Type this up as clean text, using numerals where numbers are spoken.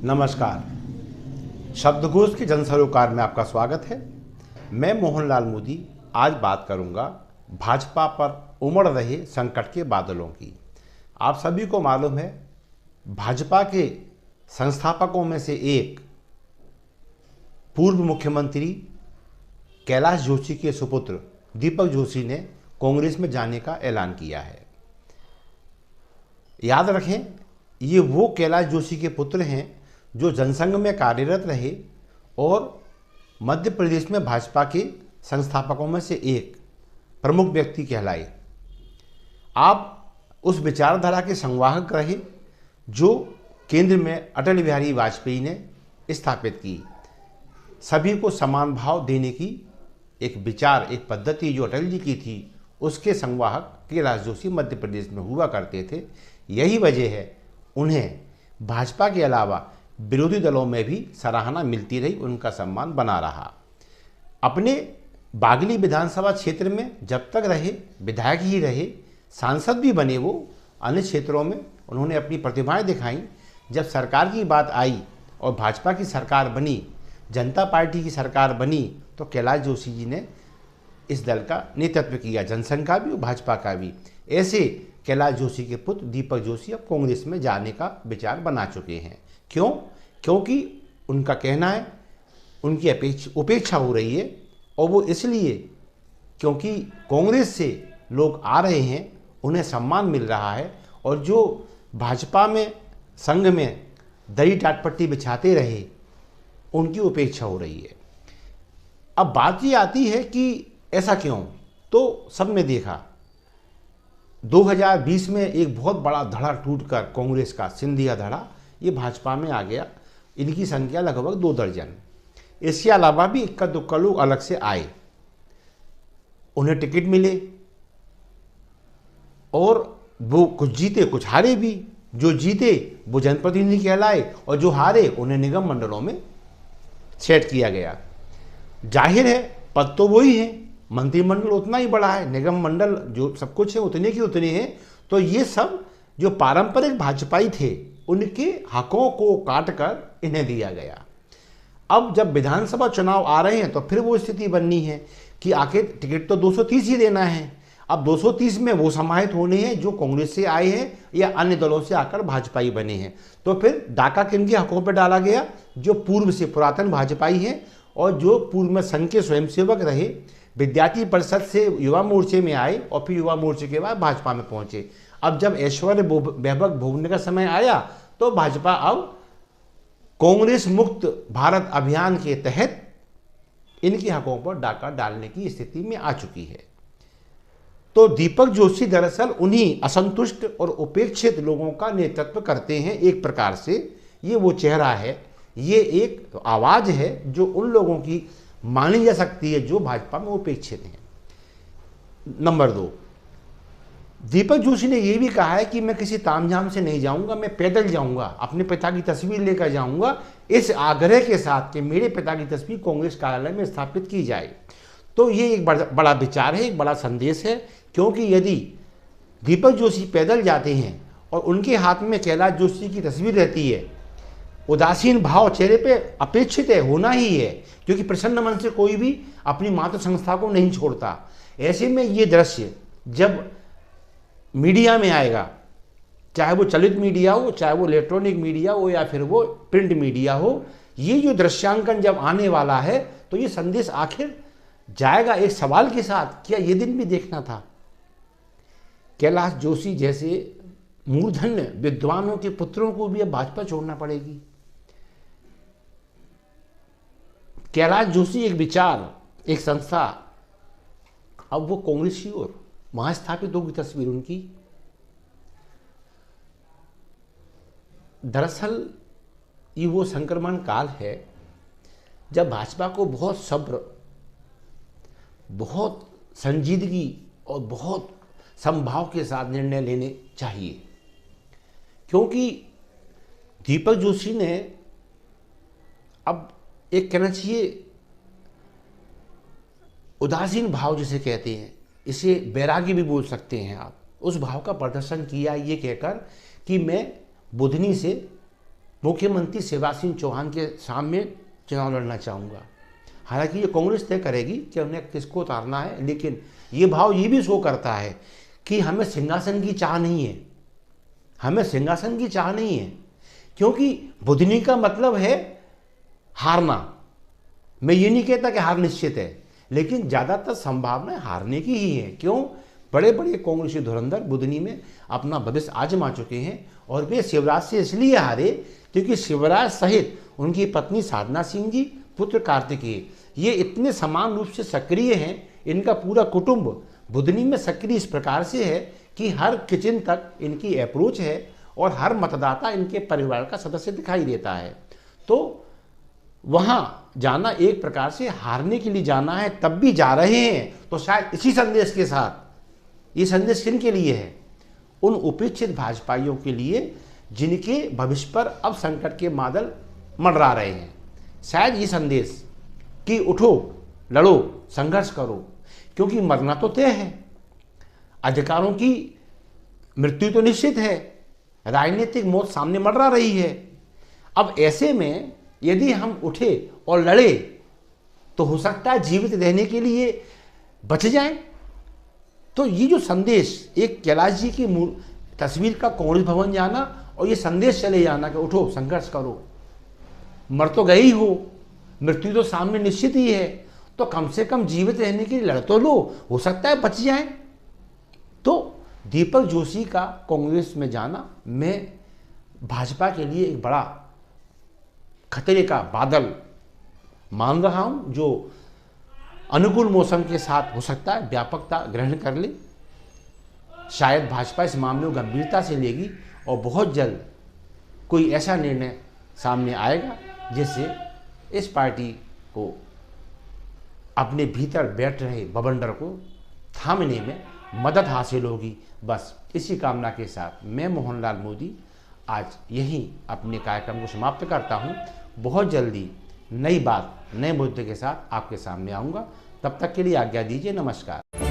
नमस्कार। शब्दकोश के जन सरोकार में आपका स्वागत है। मैं मोहनलाल मोदी आज बात करूंगा भाजपा पर उमड़ रहे संकट के बादलों की। आप सभी को मालूम है, भाजपा के संस्थापकों में से एक पूर्व मुख्यमंत्री कैलाश जोशी के सुपुत्र दीपक जोशी ने कांग्रेस में जाने का ऐलान किया है। याद रखें, ये वो कैलाश जोशी के पुत्र हैं जो जनसंघ में कार्यरत रहे और मध्य प्रदेश में भाजपा के संस्थापकों में से एक प्रमुख व्यक्ति कहलाए। आप उस विचारधारा के संवाहक रहे जो केंद्र में अटल बिहारी वाजपेयी ने स्थापित की। सभी को समान भाव देने की एक विचार, एक पद्धति जो अटल जी की थी, उसके संवाहक कैलाश जोशी मध्य प्रदेश में हुआ करते थे। यही वजह है उन्हें भाजपा के अलावा विरोधी दलों में भी सराहना मिलती रही, उनका सम्मान बना रहा। अपने बागली विधानसभा क्षेत्र में जब तक रहे, विधायक ही रहे, सांसद भी बने वो। अन्य क्षेत्रों में उन्होंने अपनी प्रतिभाएं दिखाई। जब सरकार की बात आई और भाजपा की सरकार बनी, जनता पार्टी की सरकार बनी, तो कैलाश जोशी जी ने इस दल का नेतृत्व किया, जनसंघ का भी और भाजपा का भी। ऐसे कैलाश जोशी के पुत्र दीपक जोशी अब कांग्रेस में जाने का विचार बना चुके हैं। क्यों? क्योंकि उनका कहना है उनकी उपेक्षा हो रही है, और वो इसलिए क्योंकि कांग्रेस से लोग आ रहे हैं, उन्हें सम्मान मिल रहा है, और जो भाजपा में संघ में दही टाटपट्टी बिछाते रहे, उनकी उपेक्षा हो रही है। अब बात ये आती है कि ऐसा क्यों? तो सबने देखा 2020 में एक बहुत बड़ा धड़ा टूटकर कांग्रेस का सिंधिया धड़ा ये भाजपा में आ गया। इनकी संख्या लगभग 2 दर्जन। इसके अलावा भी इक्का दुक्का लोग अलग से आए, उन्हें टिकट मिले और वो कुछ जीते कुछ हारे भी। जो जीते वो जनप्रतिनिधि कहलाए और जो हारे उन्हें निगम मंडलों में सेट किया गया। जाहिर है पद तो वही है, मंत्रिमंडल उतना ही बड़ा है, निगम मंडल जो सब कुछ है उतने की उतने हैं। तो ये सब जो पारंपरिक भाजपाई थे उनके हकों को काटकर इन्हें दिया गया। अब जब विधानसभा चुनाव आ रहे हैं तो फिर वो स्थिति बननी है कि आखिर टिकट तो 230 ही देना है। अब 230 में वो समाहित होने हैं जो कांग्रेस से आए हैं या अन्य दलों से आकर भाजपाई बने हैं। तो फिर डाका किनके हकों पर डाला गया? जो पूर्व से पुरातन भाजपाई हैं और जो पूर्व में संघ के स्वयंसेवक रहे, विद्यार्थी परिषद से युवा मोर्चे में आए और फिर युवा मोर्चे के बाद भाजपा में पहुंचे। अब जब ऐश्वर्य वैभव भोगने का समय आया तो भाजपा अब कांग्रेस मुक्त भारत अभियान के तहत इनके हकों पर डाका डालने की स्थिति में आ चुकी है। तो दीपक जोशी दरअसल उन्हीं असंतुष्ट और उपेक्षित लोगों का नेतृत्व करते हैं। एक प्रकार से ये वो चेहरा है, ये एक आवाज है जो उन लोगों की मानी जा सकती है जो भाजपा में उपेक्षित हैं। नंबर 2, दीपक जोशी ने यह भी कहा है कि मैं किसी तामझाम से नहीं जाऊंगा, मैं पैदल जाऊंगा, अपने पिता की तस्वीर लेकर जाऊंगा, इस आग्रह के साथ कि मेरे पिता की तस्वीर कांग्रेस कार्यालय में स्थापित की जाए। तो ये एक बड़ा विचार है, एक बड़ा संदेश है। क्योंकि यदि दीपक जोशी पैदल जाते हैं और उनके हाथ में कैलाश जोशी की तस्वीर रहती है, उदासीन भाव चेहरे पे अपेक्षित है, होना ही है, क्योंकि प्रसन्न मन से कोई भी अपनी मातृ संस्था को नहीं छोड़ता। ऐसे में ये दृश्य जब मीडिया में आएगा, चाहे वो चलित मीडिया हो, चाहे वो इलेक्ट्रॉनिक मीडिया हो या फिर वो प्रिंट मीडिया हो, ये जो दृश्यांकन जब आने वाला है तो ये संदेश आखिर जाएगा एक सवाल के साथ, क्या ये दिन भी देखना था? कैलाश जोशी जैसे मूर्धन्य विद्वानों के पुत्रों को भी अब भाजपा छोड़ना पड़ेगी। कैलाश जोशी एक विचार, एक संस्था, अब वो कांग्रेस की ओर वहां स्थापित होगी तस्वीर उनकी। दरअसल ये वो संक्रमण काल है जब भाजपा को बहुत सब्र, बहुत संजीदगी और बहुत समभाव के साथ निर्णय लेने चाहिए। क्योंकि दीपक जोशी ने अब एक कहना चाहिए उदासीन भाव जिसे कहते हैं, इसे वैराग्य भी बोल सकते हैं आप, उस भाव का प्रदर्शन किया ये कहकर कि मैं बुधनी से मुख्यमंत्री शिवराज सिंह चौहान के सामने चुनाव लड़ना चाहूँगा। हालांकि ये कांग्रेस तय करेगी कि उन्हें किसको उतारना है, लेकिन ये भाव ये भी शो करता है कि हमें सिंहासन की चाह नहीं है, हमें सिंहासन की चाह नहीं है, क्योंकि बुधनी का मतलब है हारना। मैं ये नहीं कहता कि हार निश्चित है, लेकिन ज़्यादातर संभावना हारने की ही है। क्यों? बड़े बड़े कांग्रेसी धुरंधर बुधनी में अपना भविष्य आजमा चुके हैं, और वे शिवराज से इसलिए हारे क्योंकि शिवराज सहित उनकी पत्नी साधना सिंह जी, पुत्र कार्तिकेय, ये इतने समान रूप से सक्रिय हैं। इनका पूरा कुटुंब बुधनी में सक्रिय इस प्रकार से है कि हर किचन तक इनकी अप्रोच है और हर मतदाता इनके परिवार का सदस्य दिखाई देता है। तो वहाँ जाना एक प्रकार से हारने के लिए जाना है, तब भी जा रहे हैं तो शायद इसी संदेश के साथ। ये संदेश किन के लिए है? उन उपेक्षित भाजपाइयों के लिए जिनके भविष्य पर अब संकट के बादल मंडरा रहे हैं। शायद ये संदेश कि उठो, लड़ो, संघर्ष करो, क्योंकि मरना तो तय है, अधिकारों की मृत्यु तो निश्चित है, राजनीतिक मौत सामने मंडरा रही है। अब ऐसे में यदि हम उठे और लड़े तो हो सकता है जीवित रहने के लिए बच जाएं। तो ये जो संदेश, एक कैलाश जी की तस्वीर का कांग्रेस भवन जाना और ये संदेश चले जाना कि उठो, संघर्ष करो, मर तो गए ही हो, मृत्यु तो सामने निश्चित ही है, तो कम से कम जीवित रहने के लिए लड़ तो लो, हो सकता है बच जाएं। तो दीपक जोशी का कांग्रेस में जाना मैं भाजपा के लिए एक बड़ा खतरे का बादल मान रहा हूं, जो अनुकूल मौसम के साथ हो सकता है व्यापकता ग्रहण कर ले। शायद भाजपा इस मामले को गंभीरता से लेगी और बहुत जल्द कोई ऐसा निर्णय सामने आएगा जिससे इस पार्टी को अपने भीतर बैठ रहे बवंडर को थामने में मदद हासिल होगी। बस इसी कामना के साथ मैं मोहनलाल मोदी आज यहीं अपने कार्यक्रम को समाप्त करता हूं। बहुत जल्दी नई बात, नए मुद्दे के साथ आपके सामने आऊँगा। तब तक के लिए आज्ञा दीजिए। नमस्कार।